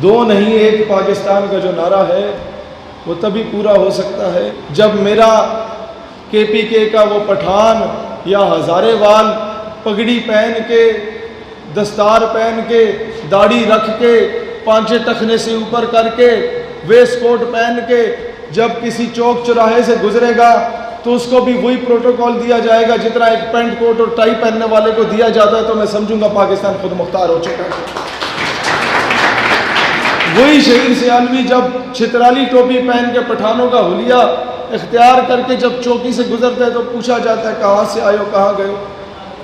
دو نہیں ایک پاکستان کا جو نعرہ ہے وہ تبھی پورا ہو سکتا ہے جب میرا کے پی کے کا وہ پٹھان یا ہزارے وال پگڑی پہن کے دستار پہن کے داڑھی رکھ کے پانچے ٹخنے سے اوپر کر کے ویسٹ کوٹ پہن کے جب کسی چوک چوراہے سے گزرے گا تو اس کو بھی وہی پروٹوکول دیا جائے گا جتنا ایک پینٹ کوٹ اور ٹائی پہننے والے کو دیا جاتا ہے، تو میں سمجھوں گا پاکستان خود مختار ہو چکا ہے۔ وہی شہید سیالوی جب چھترالی ٹوپی پہن کے پٹھانوں کا حلیہ اختیار کر کے جب چوکی سے گزرتے ہیں تو پوچھا جاتا ہے کہاں سے آئے ہو، کہاں گئے ہو،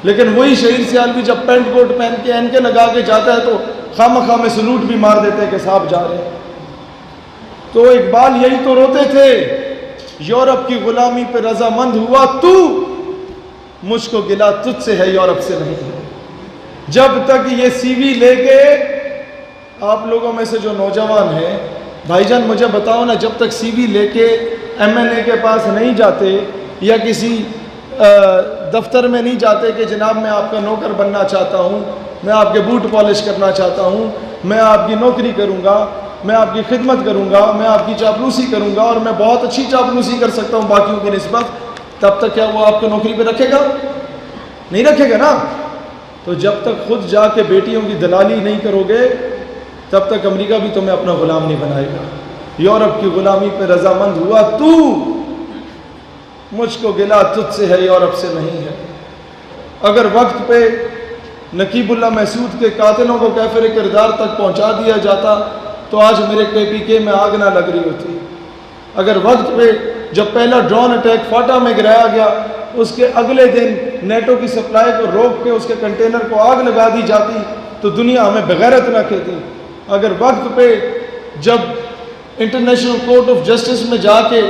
لیکن وہی شہید سیالوی جب پینٹ کوٹ پہن کے اینکے لگا کے جاتا ہے تو خامخواہ میں سلوٹ بھی مار دیتے ہیں کہ صاحب جا رہے ہیں۔ تو اقبال یہی تو روتے تھے، یورپ کی غلامی پہ رضامند ہوا تو، مجھ کو گلا تجھ سے ہے یورپ سے نہیں ہے۔ جب تک یہ سی وی لے کے آپ لوگوں میں سے جو نوجوان ہیں، بھائی جان مجھے بتاؤ نا، جب تک سی وی لے کے ایم این اے کے پاس نہیں جاتے یا کسی دفتر میں نہیں جاتے کہ جناب میں آپ کا نوکر بننا چاہتا ہوں، میں آپ کے بوٹ پالش کرنا چاہتا ہوں، میں آپ کی نوکری کروں گا، میں آپ کی خدمت کروں گا، میں آپ کی چاپلوسی کروں گا اور میں بہت اچھی چاپلوسی کر سکتا ہوں باقیوں کی نسبت، تب تک کیا وہ آپ کو نوکری پہ رکھے گا؟ نہیں رکھے گا نا۔ تو جب تک خود جا کے بیٹیوں کی دلالی نہیں کرو گے تب تک امریکہ بھی تمہیں اپنا غلام نہیں بنائے گا۔ یورپ کی غلامی پہ رضامند ہوا تو، مجھ کو گلا تجھ سے ہے یورپ سے نہیں ہے۔ اگر وقت پہ نقیب اللہ محسود کے قاتلوں کو کیفر کردار تک پہنچا دیا جاتا تو آج میرے کے پی کے میں آگ نہ لگ رہی ہوتی۔ اگر وقت پہ جب پہلا ڈرون اٹیک فاٹا میں گرایا گیا اس کے اگلے دن نیٹو کی سپلائی کو روک کے اس کے کنٹینر کو آگ لگا دی جاتی تو دنیا ہمیں بغیرت نہ کہتی۔ اگر وقت پہ جب انٹرنیشنل کورٹ آف جسٹس میں جا کے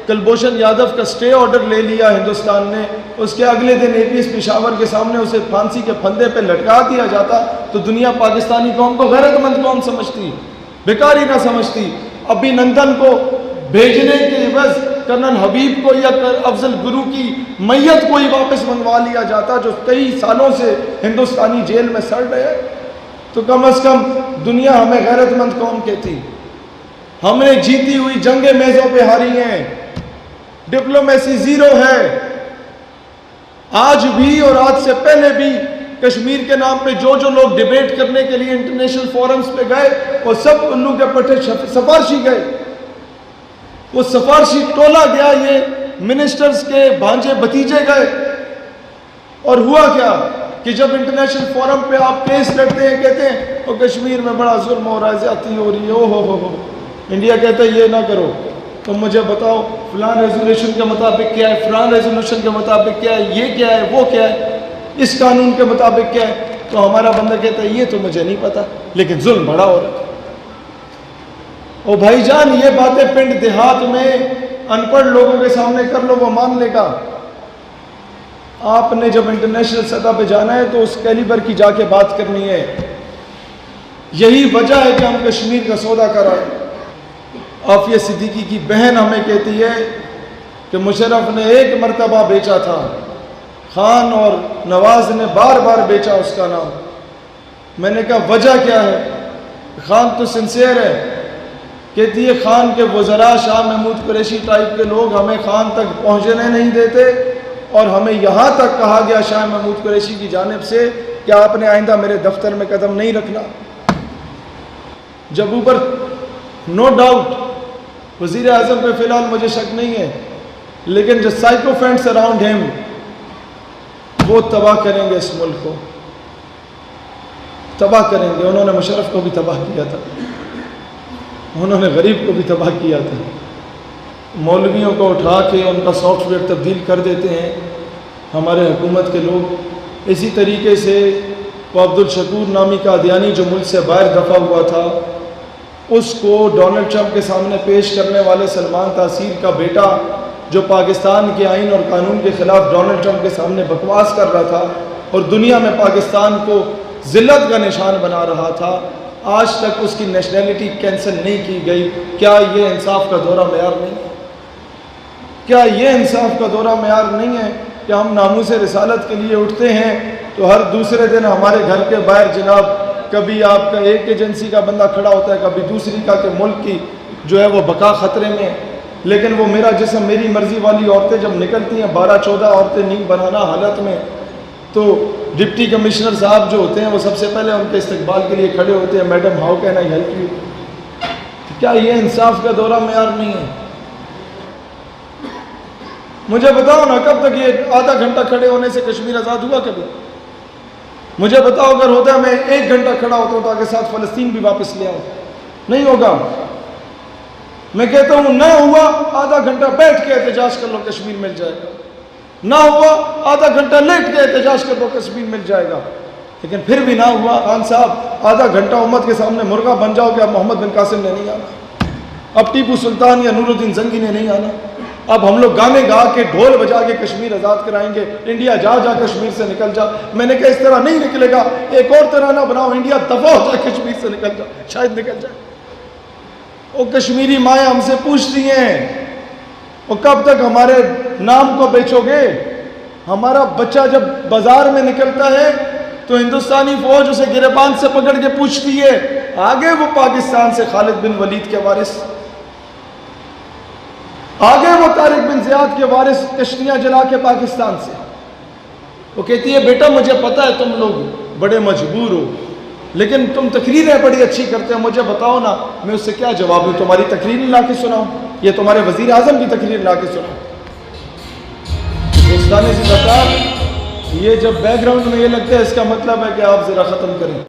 کلبھوشن یادو کا سٹے آرڈر لے لیا ہندوستان نے، اس کے اگلے دن اے پی ایس پشاور کے سامنے اسے پھانسی کے پھندے پہ لٹکا دیا جاتا تو دنیا پاکستانی قوم کو غیرت مند قوم سمجھتی، بیکاری نہ سمجھتی۔ ابھی نندن کو بھیجنے کے عوض کرنل حبیب کو یا افضل گرو کی میت کو ہی واپس منگوا لیا جاتا جو کئی سالوں سے ہندوستانی جیل میں سڑ رہے ہیں، تو کم از کم دنیا ہمیں غیرت مند قوم کہتی۔ ہم نے جیتی ہوئی جنگیں میزوں پہ ہاری ہیں، ڈپلومیسی زیرو ہے۔ آج بھی اور آج سے پہلے بھی کشمیر کے نام پہ جو لوگ ڈیبیٹ کرنے کے لیے انٹرنیشنل فورمز پہ گئے وہ سب الو کے پٹھے سفارشی گئے، وہ سفارشی ٹولا گیا، یہ منسٹرز کے بھانجے بھتیجے گئے۔ اور ہوا کیا کہ جب انٹرنیشنل فورم پہ آپ کیس لڑتے ہیں کہتے ہیں وہ کشمیر میں بڑا ظلم ہو رہا ہے، زیادتی ہو رہی ہے، او ہو، انڈیا کہتا ہے یہ نہ کرو، تم مجھے بتاؤ فلان ریزولوشن کے مطابق کیا ہے، فلان ریزولوشن کے مطابق کیا ہے، یہ کیا ہے، وہ کیا ہے، اس قانون کے مطابق کیا ہے، تو ہمارا بندہ کہتا ہے یہ تو مجھے نہیں پتا لیکن ظلم بڑا ہو رہا ہے۔ او بھائی جان یہ باتیں پنڈ دیہات میں ان پڑھ لوگوں کے سامنے کر لو وہ مان لے گا، آپ نے جب انٹرنیشنل سطح پہ جانا ہے تو اس کیلیبر کی جا کے بات کرنی ہے۔ یہی وجہ ہے کہ ہم کشمیر کا سودا کرائے۔ عافیہ صدیقی کی بہن ہمیں کہتی ہے کہ مشرف نے ایک مرتبہ بیچا تھا، خان اور نواز نے بار بار بیچا اس کا نام۔ میں نے کہا وجہ کیا ہے؟ خان تو سنسیئر ہے، کہتی ہے خان کے وزراء شاہ محمود قریشی ٹائپ کے لوگ ہمیں خان تک پہنچنے نہیں دیتے اور ہمیں یہاں تک کہا گیا شاہ محمود قریشی کی جانب سے کہ آپ نے آئندہ میرے دفتر میں قدم نہیں رکھنا۔ جب اوپر نو ڈاؤٹ وزیر اعظم پہ فی الحال مجھے شک نہیں ہے لیکن جو سائیکوفینٹس اراؤنڈ ہیم وہ تباہ کریں گے، اس ملک کو تباہ کریں گے۔ انہوں نے مشرف کو بھی تباہ کیا تھا، انہوں نے غریب کو بھی تباہ کیا تھا۔ مولویوں کو اٹھا کے ان کا سافٹ ویئر تبدیل کر دیتے ہیں ہمارے حکومت کے لوگ۔ اسی طریقے سے وہ عبدالشکور نامی قادیانی جو ملک سے باہر دفع ہوا تھا اس کو ڈونلڈ ٹرمپ کے سامنے پیش کرنے والے سلمان تاثیر کا بیٹا جو پاکستان کے آئین اور قانون کے خلاف ڈونلڈ ٹرمپ کے سامنے بکواس کر رہا تھا اور دنیا میں پاکستان کو ذلت کا نشان بنا رہا تھا، آج تک اس کی نیشنلٹی کینسل نہیں کی گئی۔ کیا یہ انصاف کا دورہ معیار نہیں ہے؟ کیا یہ انصاف کا دورہ معیار نہیں ہے کہ ہم ناموس رسالت کے لیے اٹھتے ہیں تو ہر دوسرے دن ہمارے گھر کے باہر جناب کبھی آپ کا ایک ایجنسی کا بندہ کھڑا ہوتا ہے، کبھی دوسری کا کہ ملک کی جو ہے وہ بقا خطرے میں ہے۔ لیکن وہ میرا جسم میری مرضی والی عورتیں جب نکلتی ہیں، 12-14 عورتیں نیند بنانا حالت میں، تو ڈپٹی کمشنر صاحب جو ہوتے ہیں وہ سب سے پہلے ان کے استقبال کے لیے کھڑے ہوتے ہیں، madam how can I help you? کیا یہ انصاف کا دورہ معیار نہیں ہے؟ مجھے بتاؤ نا، کب تک یہ آدھا گھنٹہ کھڑے ہونے سے کشمیر آزاد ہوا کبھی؟ مجھے بتاؤ، اگر ہوتا ہے میں 1 گھنٹہ کھڑا ہوتا ہوں تاکہ ساتھ فلسطین بھی واپس لے آؤں، نہیں ہوگا۔ میں کہتا ہوں نہ ہوا، آدھا گھنٹہ بیٹھ کے احتجاج کر لو، کشمیر مل جائے گا۔ نہ ہوا، آدھا گھنٹہ لیٹ کے احتجاج کر لو، کشمیر مل جائے گا۔ لیکن پھر بھی نہ ہوا، خان صاحب آدھا گھنٹہ امت کے سامنے مرغا بن جاؤ کہ اب محمد بن قاسم نے نہیں آنا، اب ٹیپو سلطان یا نور الدین زنگی نے نہیں آنا، اب ہم لوگ گانے گا کے ڈھول بجا کے کشمیر آزاد کرائیں گے، انڈیا جا جا کشمیر سے نکل جا۔ میں نے کہا اس طرح نہیں نکلے گا، ایک اور ترانہ بناؤ، انڈیا دفع ہو جائے کشمیر سے نکل جا، شاید نکل جائے۔ وہ کشمیری مائیں ہم سے پوچھتی ہیں، وہ کب تک ہمارے نام کو بیچو گے؟ ہمارا بچہ جب بازار میں نکلتا ہے تو ہندوستانی فوج اسے گریبان سے پکڑ کے پوچھتی ہے، آگے وہ پاکستان سے خالد بن ولید کے وارث، آگے وہ طارق بن زیاد کے وارث کشتیاں جلا کے پاکستان سے۔ وہ کہتی ہے بیٹا مجھے پتا ہے تم لوگ بڑے مجبور ہو، لیکن تم تقریریں بڑی اچھی کرتے ہیں، مجھے بتاؤ نا میں اس سے کیا جواب دوں؟ تمہاری تقریر لا کے سناؤں یا تمہارے وزیر اعظم کی تقریر لا کے سناؤں؟ دوستانے سے بتا، یہ جب بیک گراؤنڈ میں یہ لگتا ہے اس کا مطلب ہے کہ آپ ذرا ختم کریں۔